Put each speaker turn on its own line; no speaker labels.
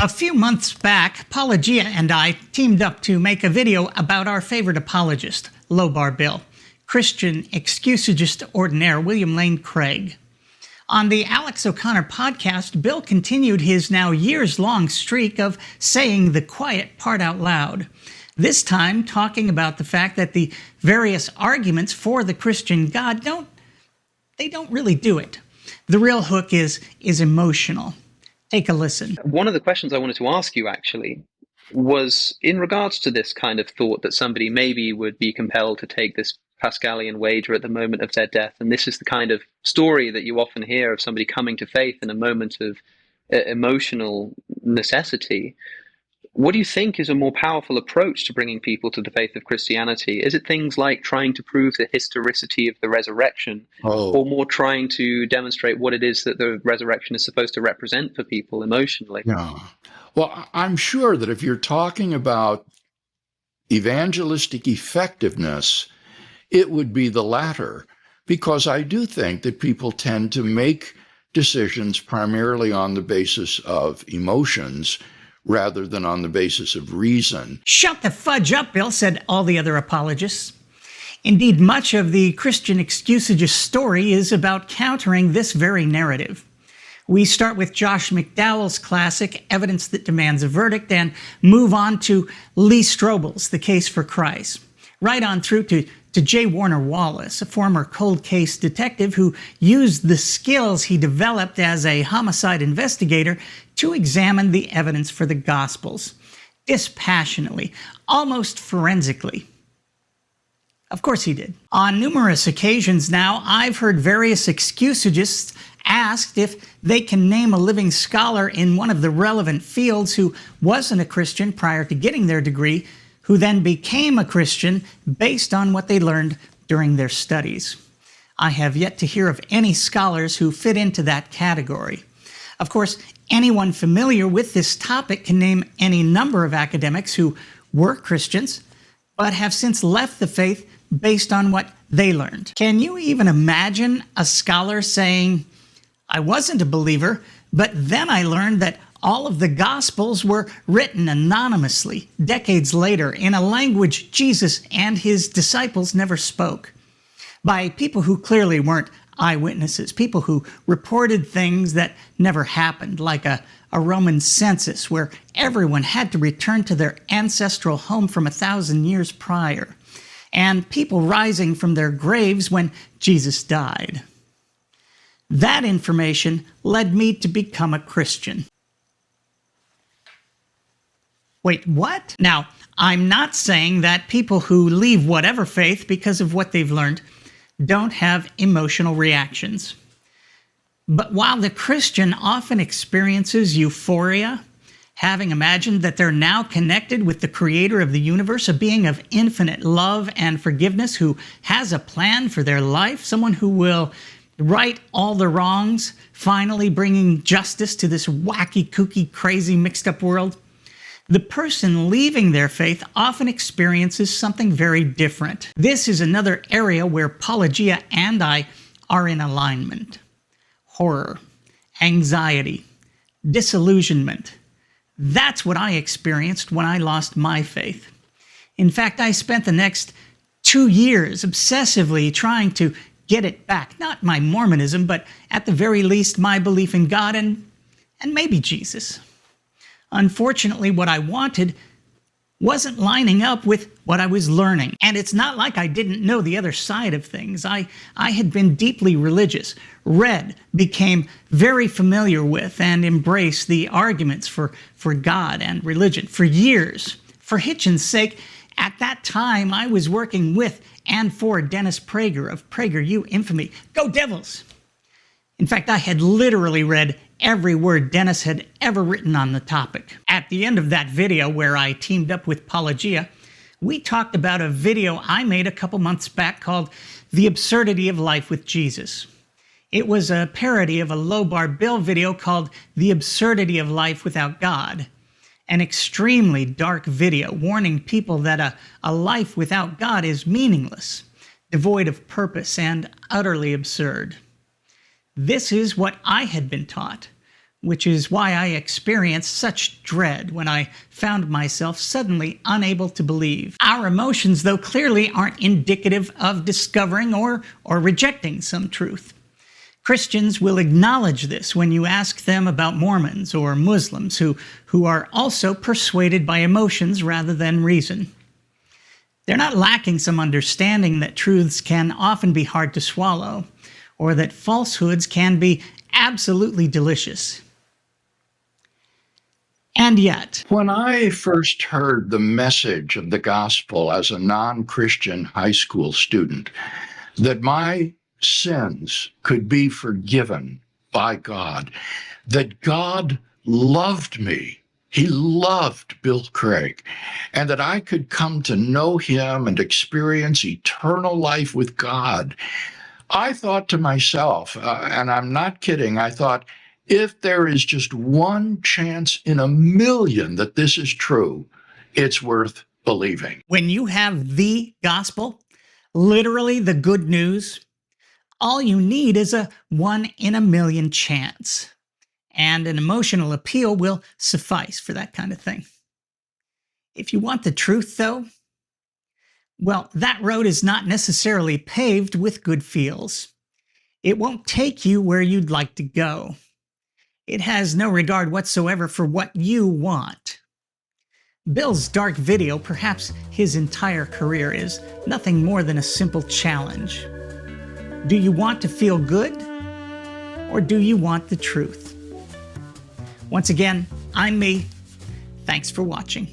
A few months back, Apologia and I teamed up to make a video about our favorite apologist, Low Bar Bill, Christian excusagist ordinaire William Lane Craig. On the Alex O'Connor podcast, Bill continued his now years-long streak of saying the quiet part out loud. This time, talking about the fact that the various arguments for the Christian God don't really do it. The real hook is emotional. Take a listen.
One of the questions I wanted to ask you actually was in regards to this kind of thought that somebody maybe would be compelled to take this Pascalian wager at the moment of their death. And this is the kind of story that you often hear of somebody coming to faith in a moment of emotional necessity. What do you think is a more powerful approach to bringing people to the faith of Christianity? Is it things like trying to prove the historicity of the resurrection, or more trying to demonstrate what it is that the resurrection is supposed to represent for people emotionally?
Yeah. Well, I'm sure that if you're talking about evangelistic effectiveness, it would be the latter, because I do think that people tend to make decisions primarily on the basis of emotions rather than on the basis of reason.
Shut the fudge up, Bill, said all the other apologists. Indeed, much of the Christian excusagist story is about countering this very narrative. We start with Josh McDowell's classic, Evidence That Demands a Verdict, and move on to Lee Strobel's The Case for Christ, right on through to J. Warner Wallace, a former cold case detective who used the skills he developed as a homicide investigator to examine the evidence for the Gospels, dispassionately, almost forensically. Of course he did. On numerous occasions now, I've heard various excusagists asked if they can name a living scholar in one of the relevant fields who wasn't a Christian prior to getting their degree, who then became a Christian based on what they learned during their studies. I have yet to hear of any scholars who fit into that category. Of course, anyone familiar with this topic can name any number of academics who were Christians, but have since left the faith based on what they learned. Can you even imagine a scholar saying, "I wasn't a believer, but then I learned that all of the Gospels were written anonymously decades later in a language Jesus and his disciples never spoke, by people who clearly weren't eyewitnesses, people who reported things that never happened, like a Roman census where everyone had to return to their ancestral home from 1,000 years prior, and people rising from their graves when Jesus died." That information led me to become a Christian. Wait, what? Now, I'm not saying that people who leave whatever faith because of what they've learned don't have emotional reactions. But while the Christian often experiences euphoria, having imagined that they're now connected with the creator of the universe, a being of infinite love and forgiveness who has a plan for their life, someone who will right all the wrongs, finally bringing justice to this wacky, kooky, crazy, mixed-up world, the person leaving their faith often experiences something very different. This is another area where Apologia and I are in alignment. Horror, anxiety, disillusionment. That's what I experienced when I lost my faith. In fact, I spent the next 2 years obsessively trying to get it back. Not my Mormonism, but at the very least my belief in God and maybe Jesus. Unfortunately, what I wanted wasn't lining up with what I was learning. And it's not like I didn't know the other side of things. I had been deeply religious, read, became very familiar with, and embraced the arguments for God and religion for years. For Hitchin's sake, at that time, I was working with and for Dennis Prager of PragerU infamy. Go Devils! In fact, I had literally read every word Dennis had ever written on the topic. At the end of that video where I teamed up with Apologia, we talked about a video I made a couple months back called The Absurdity of Life with Jesus. It was a parody of a Low Bar Bill video called The Absurdity of Life Without God, an extremely dark video warning people that a life without God is meaningless, devoid of purpose, and utterly absurd. This is what I had been taught, which is why I experienced such dread when I found myself suddenly unable to believe. Our emotions, though, clearly aren't indicative of discovering or rejecting some truth. Christians will acknowledge this when you ask them about Mormons or Muslims who are also persuaded by emotions rather than reason. They're not lacking some understanding that truths can often be hard to swallow, or that falsehoods can be absolutely delicious. And yet,
when I first heard the message of the gospel as a non-Christian high school student, that my sins could be forgiven by God, that God loved me. He loved Bill Craig, and that I could come to know him and experience eternal life with God. I thought to myself, and I'm not kidding, I thought, if there is just one chance in a million that this is true, it's worth believing.
when you have the gospel, literally the good news, all you need is a 1 in a million chance. And an emotional appeal will suffice for that kind of thing. If you want the truth, though, well, that road is not necessarily paved with good feels. It won't take you where you'd like to go. It has no regard whatsoever for what you want. Bill's dark video, perhaps his entire career, is nothing more than a simple challenge. Do you want to feel good? Or do you want the truth? Once again, I'm me. Thanks for watching.